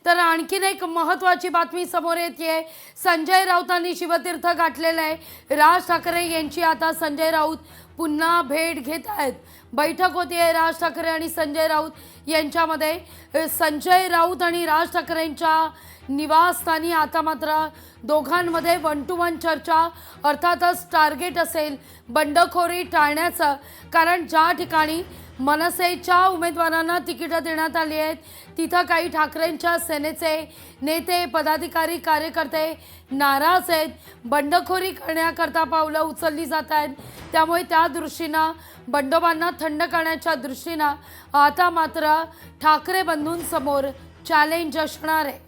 तर आणखीन एक महत्त्वाची बातमी समोर येते। संजय राऊतांनी शिवतीर्थ गाठलेलं आहे। राज ठाकरे यांची आता संजय राऊत पुन्हा भेट घेत आहेत। बैठक होती आहे राज ठाकरे आणि संजय राऊत यांच्यामध्ये। संजय राऊत आणि राज ठाकरेंच्या निवासस्थानी आता मात्र दोघांमध्ये 1 to 1 चर्चा, अर्थातच टार्गेट असेल बंडखोरी टाळण्याचं। कारण ज्या ठिकाणी मनसेच्या उमेदवारांना तिकीट देण्यात आली आहेत तिथं काही ठाकरेंच्या सेनेचे नेते, पदाधिकारी, कार्यकर्ते नाराज आहेत। बंडखोरी करण्याकरता पावलं उचलली जात आहेत। त्यामुळे त्या दृष्टीनं बंडोबांना थंड करण्याच्या दृष्टीनं आता मात्र ठाकरे बंधूंसमोर चॅलेंज असणार आहे।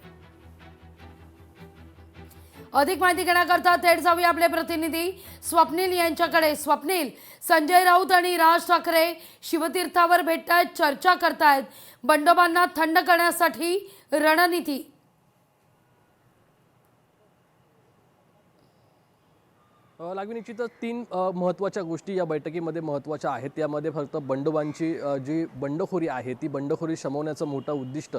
अधिक माहिती घेण्याकरता थेट जाऊया आपले प्रतिनिधी स्वप्नील यांच्याकडे। स्वप्नील, संजय राऊत आणि राज ठाकरे शिवतीर्थावर भेटतायत, चर्चा करतायत, बंडोबांना थंड करण्यासाठी रणनीती। लागवी निश्चितच 3 महत्त्वाच्या गोष्टी या बैठकीमध्ये महत्त्वाच्या आहेत। त्यामध्ये फक्त बंडोबांची जी बंडखोरी आहे ती बंडखोरी शमवण्याचं मोठं उद्दिष्ट,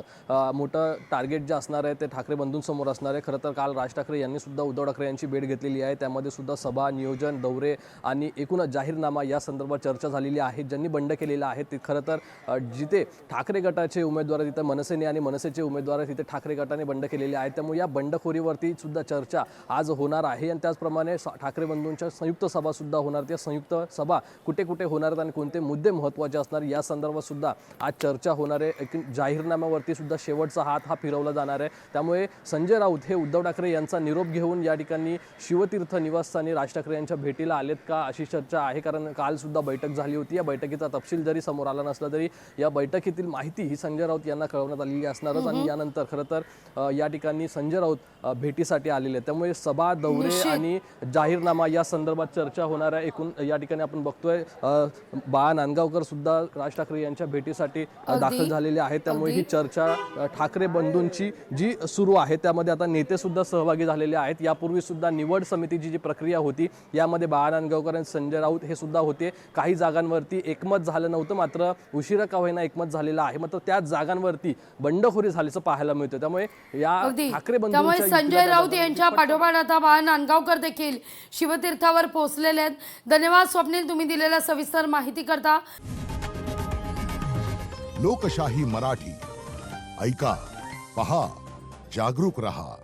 मोठं टार्गेट जे असणार आहे ते ठाकरे बंधूंसमोर असणार आहे। खरं तर काल राज ठाकरे यांनी सुद्धा उद्धव ठाकरे यांची भेट घेतलेली आहे। त्यामध्ये सुद्धा सभा, नियोजन, दौरे आणि एकूणच जाहीरनामा या संदर्भात चर्चा झालेली आहे। ज्यांनी बंड केलेला आहे ते खरं तर जिथे ठाकरे गटाचे उमेदवार तिथे मनसेने आणि मनसेचे उमेदवार तिथे ठाकरे गटाने बंड केलेले आहेत। त्यामुळे या बंडखोरीवरती सुद्धा चर्चा आज होणार आहे आणि त्याचप्रमाणे ठाकरे बंधूंच्या संयुक्त सभा सुद्धा होणार। त्या संयुक्त सभा कुठे कुठे होणार आहेत आणि कोणते मुद्दे महत्त्वाचे असणार या संदर्भात सुद्धा आज चर्चा होणार आहे। एक जाहीरनाम्यावरती सुद्धा शेवटचा हात हा फिरवला जाणार आहे। त्यामुळे संजय राऊत हे उद्धव ठाकरे यांचा निरोप घेऊन या ठिकाणी शिवतीर्थ निवासस्थानी राज ठाकरे यांच्या भेटीला आलेत का अशी चर्चा आहे। कारण काल सुद्धा बैठक झाली होती। या बैठकीचा तपशील जरी समोर आला नसला तरी या बैठकीतील माहिती ही संजय राऊत यांना कळवण्यात आलेली असणारच आणि यानंतर खरं तर या ठिकाणी संजय राऊत भेटीसाठी आलेले। त्यामुळे सभा, दौरे आणि जाहीरनामा या संदर्भात चर्चा होणार आहे। एकूण या ठिकाणी आपण बघतोय बाळा नांदगावकर सुद्धा राज ठाकरे यांच्या भेटीसाठी दाखल झालेले आहेत। त्यामुळे ही चर्चा ठाकरे बंधूंची जी सुरू आहे त्यामध्ये आता नेते सुद्धा सहभागी झालेले आहेत। यापूर्वी सुद्धा निवड समितीची जी प्रक्रिया होती यामध्ये बाळा नांदगावकर आणि संजय राऊत हे सुद्धा होते। काही जागांवरती एकमत झालं नव्हतं, मात्र उशिरा का होईना एकमत झालेलं आहे। मात्र त्याच जागांवरती बंडखोरी झाल्याचं पाहायला मिळतं। त्यामुळे या ठाकरे बंधूंच्या संजय राऊत यांच्या पाठोपाठ आता बाळा नांदगावकर देखील शिवतीर्थावर पोहोचलेले आहेत। धन्यवाद स्वप्नील, तुम्ही दिलेल्या सविस्तर माहिती करता। लोकशाही मराठी ऐका, पहा, जागरूक रहा।